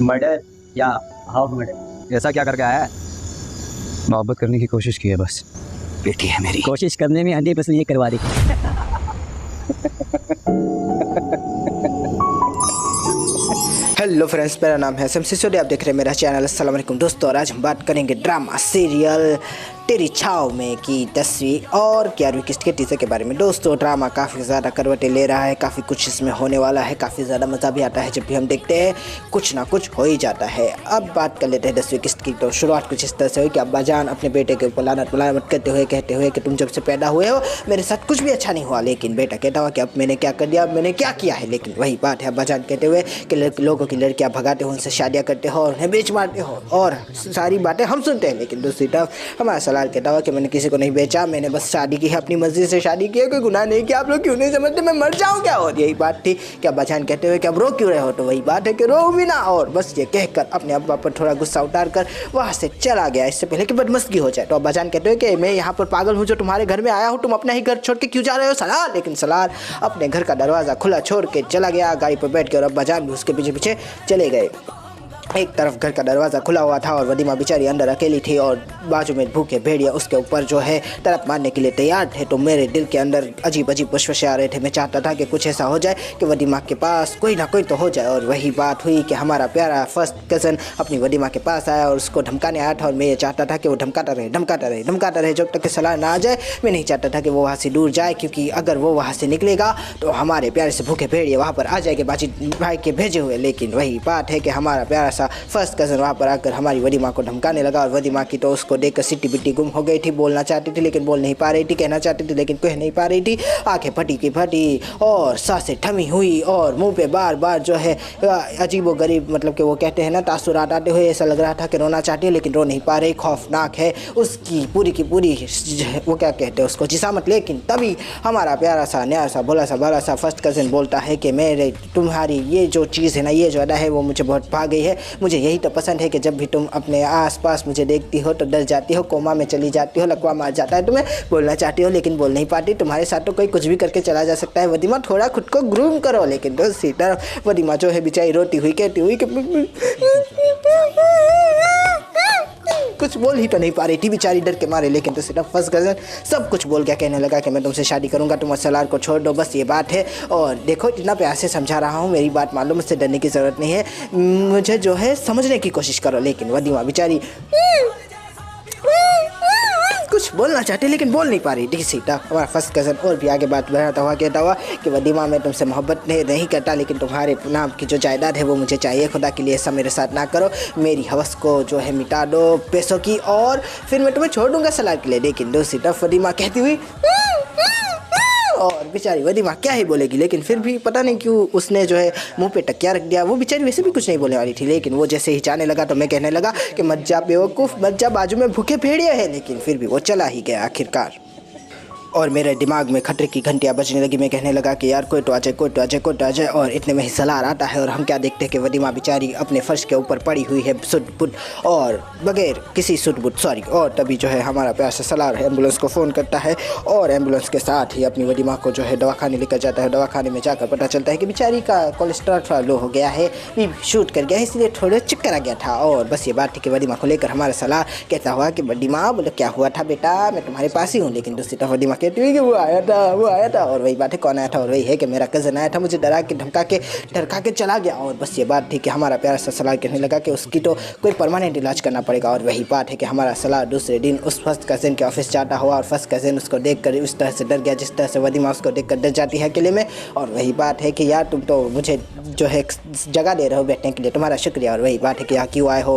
Murder या half murder? ऐसा क्या करके आया है? मोहब्बत करने की कोशिश की है बस। बेटी है मेरी। कोशिश करने में 100% ये करवा दी। हेलो फ्रेंड्स, मेरा नाम है सिसोदिया, आप देख रहे हैं मेरा चैनल। अस्सलाम वालेकुम दोस्तों, और आज हम बात करेंगे ड्रामा सीरियल तेरी छाव में की 10वीं और 11वीं किस्त के टीजर के बारे में। दोस्तों, ड्रामा काफ़ी ज़्यादा करवटें ले रहा है, काफ़ी कुछ इसमें होने वाला है, काफ़ी ज़्यादा मज़ा भी आता है जब भी हम देखते हैं, कुछ ना कुछ हो ही जाता है। अब बात कर लेते हैं 10वीं किस्त की। तो शुरुआत कुछ इस तरह से हुई कि अब्बाजान अपने बेटे के ऊपर लानत मलामत करते हुए कहते हुए कि तुम जब से पैदा हुए हो मेरे साथ कुछ भी अच्छा नहीं हुआ। लेकिन बेटा कहता हुआ कि अब मैंने क्या कर दिया, अब मैंने क्या किया है। लेकिन वही बात है, अब्बाजान कहते हुए कि लोगों की लड़कियाँ भगाते हो, उनसे शादियाँ करते हो और उन्हें बेच मारते हो, और सारी बातें हम सुनते हैं। लेकिन दूसरी तरफ हमारा सलाल कहता हुआ कि मैंने किसी को नहीं बेचा, मैंने बस शादी की है, अपनी मर्जी से शादी की है, कोई गुनाह नहीं किया। आप लोग क्यों नहीं समझते, मैं मर जाऊँ क्या? और यही बात थी कि अब्बाजान कहते हुए कि अब रो क्यों रहे हो, तो वही बात है कि रो भी ना। और बस ये कहकर अपने अब्बा पर थोड़ा गुस्सा उतार कर वहाँ से चला गया, इससे पहले कि बदमस्ती हो जाए। तो अब्बाजान कहते हुए कि मैं यहाँ पर पागल हूँ जो तुम्हारे घर में आया हूँ, तुम अपना ही घर छोड़ के क्यों जा रहे हो सलाल? लेकिन सलाल अपने घर का दरवाज़ा खुला छोड़ के चला गया गाड़ी पर बैठ के, और अब्बाजान भी उसके पीछे पीछे चले गए। एक तरफ घर का दरवाज़ा खुला हुआ था और वदीमा बेचारी अंदर अकेली थी, और बाजू में भूखे भेड़िया उसके ऊपर जो है तड़प मारने के लिए तैयार थे। तो मेरे दिल के अंदर अजीब अजीब वसवसे आ रहे थे। मैं चाहता था कि कुछ ऐसा हो जाए कि वदीमा के पास कोई ना कोई तो हो जाए। और वही बात हुई कि हमारा प्यारा फर्स्ट कज़न अपनी वदीमा के पास आया और उसको धमकाने आया था, और मैं ये चाहता था कि वो धमकाता रहे जब तक कि सलाह ना आ जाए। मैं नहीं चाहता था कि वो वहाँ से दूर जाए, क्योंकि अगर वो वहाँ से निकलेगा तो हमारे प्यारे से भूखे भेड़िए वहाँ पर आ जाएंगे बाजी भाई के भेजे हुए। लेकिन वही बात है कि हमारा प्यारा सा फर्स्ट कज़न वहाँ पर आकर हमारी वदीमा को धमकाने लगा, और वदीमा की तो उसको देखकर सिटी बिट्टी गुम हो गई थी। बोलना चाहती थी लेकिन बोल नहीं पा रही थी, कहना चाहती थी लेकिन कह नहीं पा रही थी। आंखें फटी की फटी और सांसें थमी हुई, और मुंह पे बार बार जो है अजीबो गरीब, मतलब कि वो कहते हैं ना, तासुरात आते हुए ऐसा लग रहा था कि रोना चाहती है लेकिन रो नहीं पा रही। खौफनाक है उसकी पूरी की पूरी वो क्या कहते हैं उसको जिसामत। लेकिन तभी हमारा प्यारा सा नया सा भोला सा बड़ा सा फर्स्ट कज़न बोलता है कि मेरे तुम्हारी ये जो चीज़ है ना, ये जो अदा है वो मुझे बहुत भा गई है। मुझे यही तो पसंद है कि जब भी तुम अपने आसपास मुझे देखती हो तो डर जाती हो, कोमा में चली जाती हो, लकवा मार जाता है तुम्हें। बोलना चाहती हो लेकिन बोल नहीं पाती। तुम्हारे साथ तो कोई कुछ भी करके चला जा सकता है। वदीमा, थोड़ा खुद को ग्रूम करो। लेकिन दूसरी तरफ वदीमा जो है बेचारी रोती हुई कहती हुई कि कुछ बोल ही तो नहीं पा रही थी बेचारी डर के मारे। लेकिन तो सिर्फ फर्स्ट कज़न सब कुछ बोल गया, कहने लगा कि मैं तुमसे शादी करूंगा, तुम सलार को छोड़ दो, बस ये बात है। और देखो इतना प्यार से समझा रहा हूँ, मेरी बात मान लो, मुझसे डरने की ज़रूरत नहीं है, मुझे जो है समझने की कोशिश करो। लेकिन वदीमा बेचारी कुछ बोलना चाहती लेकिन बोल नहीं पा रही थी। सीधा हमारा फर्स्ट कज़न और भी आगे बात बढ़ाता हुआ कहता हुआ कि वदीमा, मैं तुमसे मोहब्बत नहीं करता, लेकिन तुम्हारे नाम की जो जायदाद है वो मुझे चाहिए। खुदा के लिए ऐसा मेरे साथ ना करो, मेरी हवस को जो है मिटा दो पैसों की, और फिर मैं तुम्हें छोड़ दूंगा सलार के लिए। लेकिन दूसरी तरफ वदीमा कहती हुई, और बेचारी वदीमा क्या ही बोलेगी। लेकिन फिर भी पता नहीं क्यों उसने जो है मुंह पे टकिया रख दिया। वो बेचारी वैसे भी कुछ नहीं बोलने वाली थी, लेकिन वो जैसे ही जाने लगा तो मैं कहने लगा कि मत जा बेवकूफ़, मत जा, बाजू में भूखे भेड़िए हैं। लेकिन फिर भी वो चला ही गया आखिरकार, और मेरे दिमाग में खतरे की घंटियाँ बजने लगी। मैं कहने लगा कि यार कोई तो आ जाए, कोई तो आ जाए, कोई तो आ जाए। और इतने में ही सलार आता है, और हम क्या देखते हैं कि वदीमा बेचारी अपने फर्श के ऊपर पड़ी हुई है सुट-बुट, और बगैर किसी सुट-बुट सॉरी। और तभी जो है हमारा प्यार से सलार एम्बुलेंस को फ़ोन करता है, और एम्बुलेंस के साथ ही अपनी वदीमा को जो है दवाखाने लेकर जाता है। दवाखाने में जाकर पता चलता है कि बेचारी का कोलेस्ट्रॉल थोड़ा लो हो गया है, शूट कर गया है, इसलिए थोड़े चक्कर आ गया था। और बस ये बात थी कि वदीमा को लेकर हमारा सलार कहता हुआ कि वदीमा बोलो क्या हुआ था बेटा, मैं तुम्हारे पास ही हूँ। लेकिन दूसरी तरफ वदीमा कहती हुई कि वो आया था। और वही बात है, कौन आया था? और वही है कि मेरा कज़न आया था, मुझे डरा के धमका के चला गया। और बस ये बात थी कि हमारा प्यारा सा सलार कहने लगा कि उसकी तो कोई परमानेंट इलाज करना पड़ेगा। और वही बात है कि हमारा सलार दूसरे दिन उस फर्स्ट कज़न के ऑफिस जाता हुआ, और फर्स्ट कज़न उसको देख कर उस तरह से डर गया जिस तरह से वदीमा उसको देख कर डर जाती है अकेले में। और वही बात है कि यार तुम तो मुझे जो है जगह दे रहे हो बैठने के लिए, तुम्हारा शुक्रिया। और वही बात है कि यहाँ क्यों आए हो?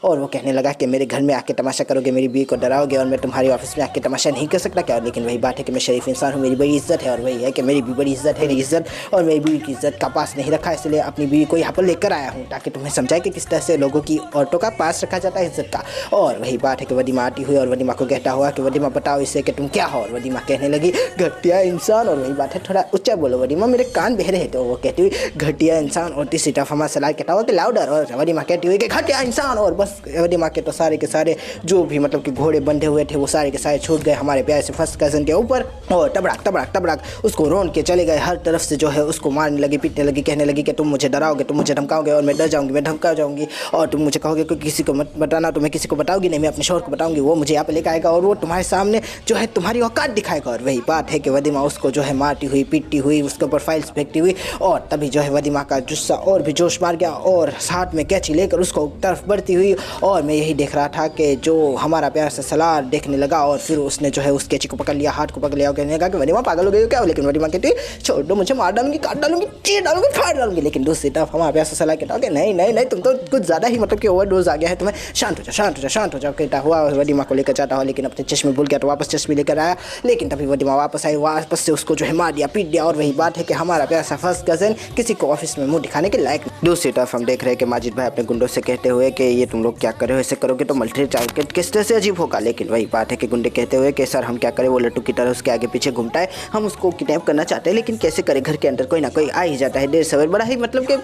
और वो कहने लगा कि मेरे घर में आके तमाशा करोगे, मेरी बीवी को डराओगे, और मैं तुम्हारी ऑफिस में आके तमाशा नहीं कर सकता क्या? लेकिन वही बात है कि मैं शरीफ इंसान हूँ, मेरी बड़ी इज्जत है। और वही है कि मेरी भी बड़ी इज्जत है, मेरी इज्जत और मेरी बीवी की इज्जत का पास नहीं रखा, इसलिए अपनी बीवी को यहाँ पर लेकर आया हूँ ताकि तुम्हें समझाए कि किस तरह से लोगों की औरतों का पास रखा जाता है, इज्जत का। और वही बात है कि वदीमा आती हुई और वदीमा को कहता हुआ कि वदीमा बताओ इससे कि तुम क्या हो? और वदीमा कहने लगी घटिया इंसान। और वही बात है, थोड़ा ऊँचा बोलो वदीमा, मेरे कान बहरे हैं। तो वो कहती हुई घटिया इंसान। और तीसरी तरफ हमारा सलाह कहता हुआ कि लाउडर। और वदीमा कहती हुई कि घटिया इंसान। और बस वदीमा के तो सारे के सारे जो भी मतलब कि घोड़े बंधे हुए थे वो सारे के सारे छूट गए। हमारे प्यारे से फर्स्ट कज़न के ऊपर और तबड़ाक तबड़ाक तबड़ाक उसको रोन के चले गए। हर तरफ से जो है उसको मारने लगी, पीटने लगी, कहने लगी कि तुम मुझे डराओगे, तुम मुझे धमकाओगे और मैं डर जाऊँगी, मैं धमका जाऊँगी और तुम मुझे कहोगे कि किसी को मत बताना, तो मैं किसी को बताऊँगी नहीं, मैं अपने शौहर को बताऊँगी, वो मुझे यहाँ पे लेकर आएगा और वो तुम्हारे सामने जो है तुम्हारी औकात दिखाएगा। और वही बात है कि वदीमा उसको जो है मारती हुई, पीटती हुई, उसके ऊपर फाइल्स फेंकती हुई और तभी जो है वदीमा का गुस्सा और भी जोश मार गया और हाथ में कैंची लेकर उसको तरफ बढ़ती हुई। और मैं यही देख रहा था कि जो हमारा प्यारा सा सलार देखने लगा और फिर उसने जो है उस कैंची को पकड़ लिया, हाथ को पकड़ लिया और कहने लगा कि वदीमा पागल हो गई हो क्या? लेकिन वदीमा कहती छोड़ दो मुझे, मार डालूंगी, काट डालूंगी, चीर डालूंगी, फाड़ डालूंगी। लेकिन दूसरी तरफ हमारा प्यारा सा सलार कहता कि नहीं नहीं नहीं, तुम तो कुछ ज़्यादा ही मतलब कि ओवरडोज आ गया है तुम्हें, शांत हो जाओ, शांत हो जाओ, शांत हो जाओ कहता हुआ वदीमा को लेकर जाता हुआ। लेकिन अपने चश्मे भूल गया तो वापस चश्मे लेकर आया। लेकिन तभी वदीमा वापस आई, वापस से उसको जो है मार दिया, पीट दिया। और वही बात है कि हमारा प्यारा सा फर्स्ट कज़न किसी को ऑफिस में मुंह दिखाने के लायक। दूसरी तरफ हम देख रहे हैं कि माजिद भाई अपने गुंडों से कहते हुए कि ये तुम लोग क्या कर रहे हो, ऐसे करोगे तो मल्टी टारगेट किस तरह से अजीब होगा। लेकिन वही बात है कि गुंडे कहते हुए कि सर हम क्या करें, वो लट्टू की तरह उसके आगे पीछे घूमता है, हम उसको किडनैप करना चाहते हैं लेकिन कैसे करें, घर के अंदर कोई ना कोई आ ही जाता है देर सवेर, बड़ा ही मतलब कि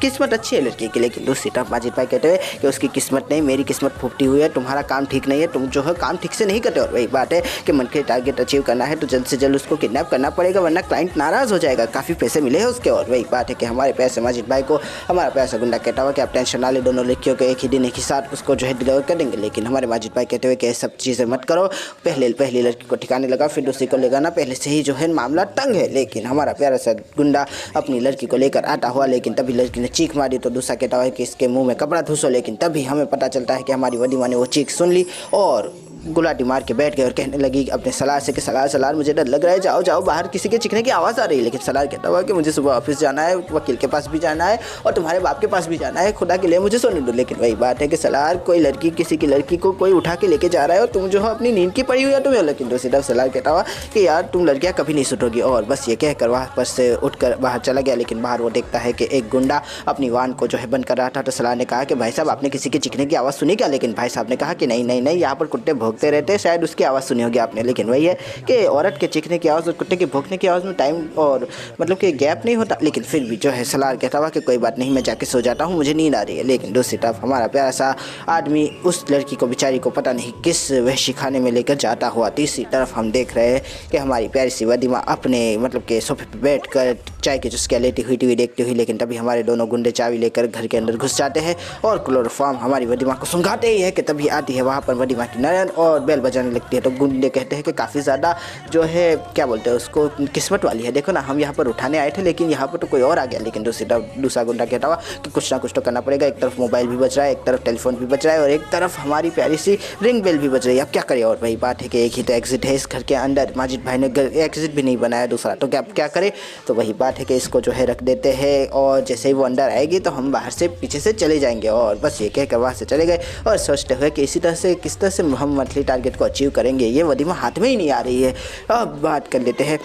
किस्मत अच्छी है लड़की की। लेकिन दूसरी तरफ माजिद भाई कहते हुए कि उसकी किस्मत नहीं, मेरी किस्मत फूटी हुई है, तुम्हारा काम ठीक नहीं है, तुम जो है काम ठीक से नहीं करते। और वही बात है कि मन के टारगेट अचीव करना है तो जल्द से जल्द उसको किडनैप करना पड़ेगा, वरना क्लाइंट नाराज़ हो जाएगा, काफ़ी पैसे मिले हैं उसके। और वही बात है कि हमारे पैसे माजिद भाई को हमारा पैसा गुंडा कहता हुआ कि आप टेंशन ना ले, दोनों लड़कियों को एक ही दिन एक ही साथ उसको जो है डिलीवर कर देंगे। लेकिन हमारे माजिद भाई कहते हुए कि सब चीज़ें मत करो, पहली लड़की को ठिकाने लगा फिर दूसरी को लेगा ना, पहले से ही जो है मामला तंग है। लेकिन हमारा प्यारा सा गुंडा अपनी लड़की को लेकर आता हुआ, लेकिन तभी लड़की ने चीख मारी तो दूसरा कहता हुआ कि इसके मुंह में कपड़ा धुसो। लेकिन तभी हमें पता चलता है कि हमारी वदीमा ने वो चीख सुन ली और गुलाटी मार के बैठ गए और कहने लगी अपने सलार से कि सलार मुझे डर लग रहा है, जाओ जाओ बाहर, किसी के चीखने की आवाज़ आ रही है। लेकिन सलार कहता हुआ कि मुझे सुबह ऑफिस जाना है, वकील के पास भी जाना है और तुम्हारे बाप के पास भी जाना है, खुदा के लिए मुझे सोने दो। लेकिन वही बात है कि सलार कोई लड़की किसी की लड़की को कोई उठा के लेके जा रहा है और तुम जो है अपनी नींद की पड़ी हुई है तुम्हें। लेकिन दूसरी तरफ सलार कहता हुआ कि यार तुम लड़कियाँ कभी नहीं सुधरोगी। और बस ये कहकर वहाँ पर से उठकर बाहर चला गया। लेकिन बाहर वो देखता है कि एक गुंडा अपनी वाहन को जो है बंद कर रहा था। तो सलार ने कहा कि भाई साहब आपने किसी के चीखने की आवाज़ सुनी क्या? लेकिन भाई साहब ने कहा कि नहीं नहीं नहीं, यहाँ पर कुत्ते भौंकते रहते हैं, शायद उसकी आवाज़ सुनी होगी आपने। लेकिन वही है कि औरत के चीखने की आवाज़ और कुत्ते के भौंकने की आवाज़ में टाइम और मतलब कि गैप नहीं होता। लेकिन फिर भी जो है सलार कहता हुआ कि कोई बात नहीं, मैं जाके सो जाता हूँ, मुझे नींद आ रही है। लेकिन दूसरी तरफ हमारा प्यारा सा आदमी उस लड़की को बेचारी को पता नहीं किस वहशी खाने में लेकर जाता हुआ। तीसरी तरफ हम देख रहे हैं कि हमारी प्यारी सी वदीमा अपने मतलब के सोफे पर बैठ कर चाय की चुस्कियाँ लेती हुई टीवी देखती हुई। लेकिन तभी हमारे दोनों गुंडे चाबी लेकर घर के अंदर घुस जाते हैं और क्लोरोफॉर्म हमारी वदीमा को सुंघाते ही है कि तभी आती है वहाँ पर वदीमा की नयन और बेल बजाने लगती है। तो गुंडे कहते हैं कि काफ़ी ज़्यादा जो है क्या बोलते हैं उसको, किस्मत वाली है, देखो ना हम यहाँ पर उठाने आए थे लेकिन यहाँ पर तो कोई और आ गया। लेकिन दूसरा गुंडा कहता हुआ कि कुछ ना कुछ तो करना पड़ेगा, एक तरफ मोबाइल भी बज रहा है, एक तरफ टेलीफोन भी बज रहा है और एक तरफ हमारी प्यारी सी रिंग बेल भी बज रही है, अब क्या करें। और वही बात है कि एक ही तो एग्जिट है इस घर के अंदर, माजिद भाई ने एग्जिट भी नहीं बनाया दूसरा, तो क्या करें। तो वही बात है कि इसको जो है रख देते हैं और जैसे ही वो अंदर आएगी तो हम बाहर से पीछे से चले जाएंगे। और बस ये कहकर वहाँ से चले गए और सोचते हुए कि इसी तरह से किस तरह से हम मंथली टारगेट को अचीव करेंगे, ये वदीमा हाथ में ही नहीं आ रही है। अब बात कर लेते हैं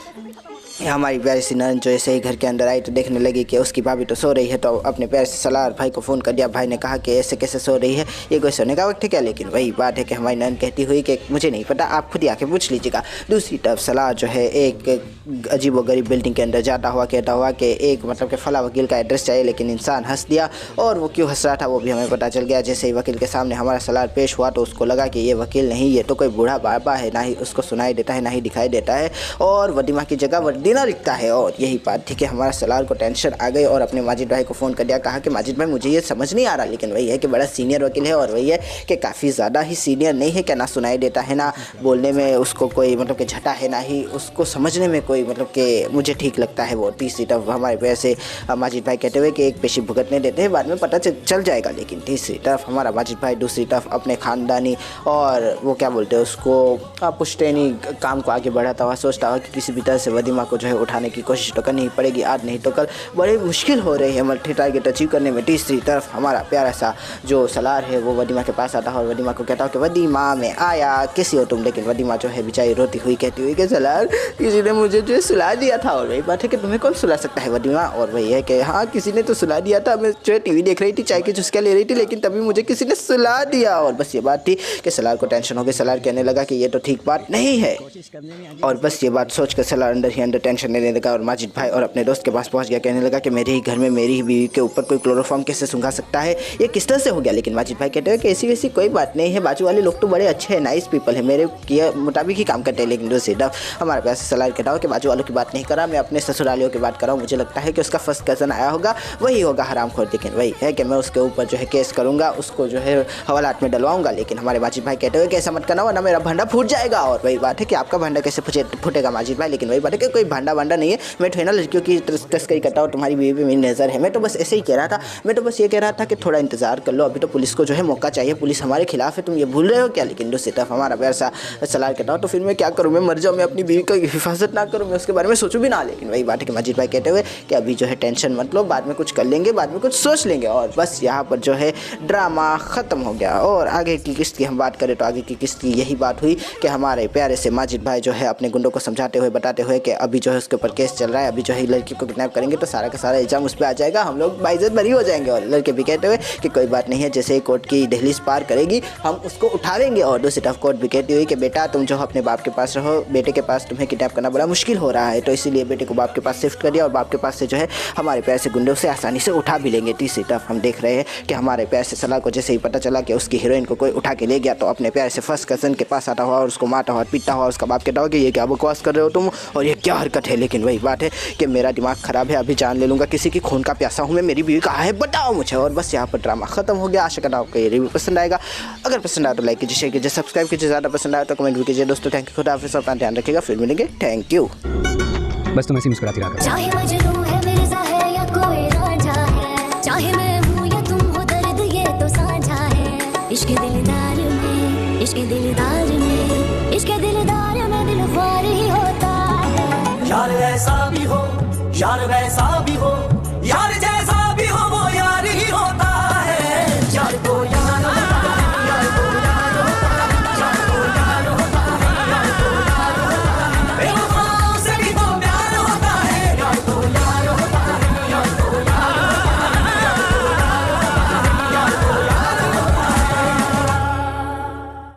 हमारी प्यारी सी नंद जो ऐसे ही घर के अंदर आई तो देखने लगी कि उसकी भाभी तो सो रही है। तो अपने प्यारे से सलार भाई को फ़ोन कर दिया। भाई ने कहा कि ऐसे कैसे सो रही है, ये कोई सोने का वक्त है क्या? लेकिन वही बात है कि हमारी नंद कहती हुई कि मुझे नहीं पता, आप खुद ही आके पूछ लीजिएगा। दूसरी तरफ सलार जो है एक अजीब व गरीब बिल्डिंग के अंदर जाता हुआ कहता हुआ कि एक मतलब कि फला वकील का एड्रेस चाहिए। लेकिन इंसान हंस दिया और वो क्यों हंस रहा था वो भी हमें पता चल गया। जैसे ही वकील के सामने हमारा सलार पेश हुआ तो उसको लगा कि ये वकील नहीं, ये तो कोई बूढ़ा बाबा है, ना ही उसको सुनाई देता है ना ही दिखाई देता है और वदीमा की जगह वदीना लिखता है। और यही बात थी कि हमारा सलार को टेंशन आ गई और अपने माजिद भाई को फ़ोन कर दिया। कहा कि माजिद भाई मुझे ये समझ नहीं आ रहा, लेकिन वही है कि बड़ा सीनियर वकील है और वही है कि काफ़ी ज़्यादा ही सीनियर नहीं है, क्या ना सुनाई देता है ना बोलने में उसको कोई मतलब कि झटा है, ना ही उसको समझने में कोई मतलब कि मुझे ठीक लगता है वो। तीसरी तरफ हमारे पैसे माजिद भाई कहते हुए कि एक पेशी भुगतने देते हैं, बाद में पता चल जाएगा। लेकिन तीसरी तरफ हमारा माजिद भाई दूसरी तरफ अपने ख़ानदानी और वो क्या बोलते हैं उसको पुश्तैनी काम को आगे बढ़ाता हुआ सोचता हुआ कि किसी भी तरह से वदीमा को जो है उठाने की कोशिश तो करनी ही पड़ेगी, आज नहीं तो कल। बड़ी मुश्किल हो रही है मल्टी टारगेट अचीव करने में। तीसरी तरफ हमारा प्यारा सा जो सलार है वो वदीमा के पास आता है और वदीमा को कहता हो कि वदीमा मैं आया, कैसी हो तुम? लेकिन वदीमा जो है बेचारी रोती हुई कहती हुई कि सलार किसी ने मुझे जो है सुला दिया था। और वही बात है कि तुम्हें कौन सुला सकता है वदीमा? और वही है कि हाँ किसी ने तो सुला दिया था, मैं जो है टीवी देख रही थी, चाय की चुस्कियाँ ले रही थी, लेकिन तभी मुझे किसी ने सुला दिया। और बस ये बात थी कि सलार को टेंशन हो गई। सलार कहने लगा कि ये तो ठीक बात नहीं है और बस ये बात सोच कर सलार अंदर ही अंदर टेंशन लेने लगा और माजिद भाई और अपने दोस्त के पास पहुंच गया। कहने लगा कि मेरे ही घर में मेरी ही बीवी के ऊपर कोई क्लोरोफॉर्म कैसे सूंघा सकता है, ये किस तरह से हो गया। लेकिन माजिद भाई कहते हैं कि ऐसी वैसी कोई बात नहीं है, बाजू वाले लोग तो बड़े अच्छे हैं, नाइस पीपल है, मेरे किए मुताबिक ही काम करते हैं। लेकिन दूसरी तरफ हमारे पास सलाह कहता हो कि बाजू वालों की बात नहीं करा, मैं अपने ससुरालियों की बात कर रहा हूँ। मुझे लगता है कि उसका फर्स्ट कज़न आया होगा, वही होगा हरामखोर। लेकिन वही है कि मैं उसके ऊपर जो है केस करूँगा, उसको जो है हवालात में डलवाऊंगा। लेकिन हमारे माजिद भाई कहते हुए कि ऐसा मत करना वरना मेरा भांडा फूट जाएगा। और वही बात है कि आपका भांडा कैसे फूटेगा माजिद भाई। लेकिन वही बात है कि कोई भांडा नहीं है, मैं तो है ना लड़कियों की तस्करी करता हूँ, तुम्हारी बीवी पे मेरी नज़र है। मैं तो बस ऐसे ही कह रहा था, मैं तो बस ये कह रहा था कि थोड़ा इंतजार कर लो, अभी तो पुलिस को जो है मौका चाहिए, पुलिस हमारे खिलाफ है, तुम ये भूल रहे हो क्या। लेकिन दूसरी तरफ हमारा पैसा सलाह कहता हूँ तो फिर मैं क्या करूँ, मैं मर जाऊँ, मैं अपनी बीवी की हिफाजत ना करूँ, मैं उसके बारे में सोचूँ भी ना। लेकिन वही बात है कि माजिद भाई कहते हुए कि अभी जो है टेंशन मत लो, बाद में कुछ कर लेंगे, बाद में कुछ सोच लेंगे। और बस यहाँ पर जो है ड्रामा ख़त्म हो गया। और आगे की किस्त की हम बात करें तो आगे की किस्त की यही बात हुई कि हमारे प्यारे से माजिद भाई जो है अपने गुंडों को समझाते हुए बताते हुए कि अभी जो है उसके ऊपर केस चल रहा है, अभी जो है लड़की को किडनैप करेंगे तो सारा का सारा इल्ज़ाम उस पर आ जाएगा, हम लोग बाइज्जत बरी हो जाएंगे। और लड़के भी कहते हुए कि कोई बात नहीं है, जैसे ही कोर्ट की दहलीज पार करेगी हम उसको उठाएंगे। और दूसरी तरफ कोर्ट भी कहती हुई कि बेटा तुम जो अपने बाप के पास रहो, बेटे के पास तुम्हें किडनैप करना बड़ा मुश्किल हो रहा है, तो इसीलिए बेटे को बाप के पास शिफ्ट कर दिया और बाप के पास से जो है हमारे प्यार से गुंडों से आसानी से उठा भी लेंगे। तीसरी तरफ हम देख रहे हैं कि हमारे प्यार से सलाह को जैसे ही पता चला कि उसकी हीरोइन को कोई उठा के ले गया तो अपने प्यार से फर्स्ट कज़न के पास आता हुआ और उसको मारता हुआ पीटता हुआ उसका बाप कहता हुआ कि ये क्या बकवास कर रहे हो तुम और ये क्या हरकत है। लेकिन वही बात है कि मेरा दिमाग ख़राब है, अभी जान ले लूँगा, किसी की खून का प्यासा हूँ मैं, मेरी बीवी कहाँ है बताओ मुझे। और बस यहाँ पर ड्रामा ख़त्म हो गया। आशा करता हूँ आपको ये रिव्यू पसंद आएगा, अगर पसंद आया तो लाइक कीजिए, शेयर कीजिए, सब्सक्राइब कीजिए, ज़्यादा पसंद आया तो कमेंट भी कीजिए। दोस्तों थैंक यू, खुदा हाफिज़, अपना ध्यान रखिएगा, फिर मिलेंगे, थैंक यू। बस तुम ऐसे ही मुस्कुराती रहा करो। चाहे मजनू है मिर्ज़ा है या कोई रांझा है, चाहे मैं हूँ या तुम हो, दर्द ये तो साझा है। इश्क दिलदार में, इश्क दिलदार में, इश्क दिलदार में दिल ख्वार ही होता है। यार ऐसा भी हो, यार वैसा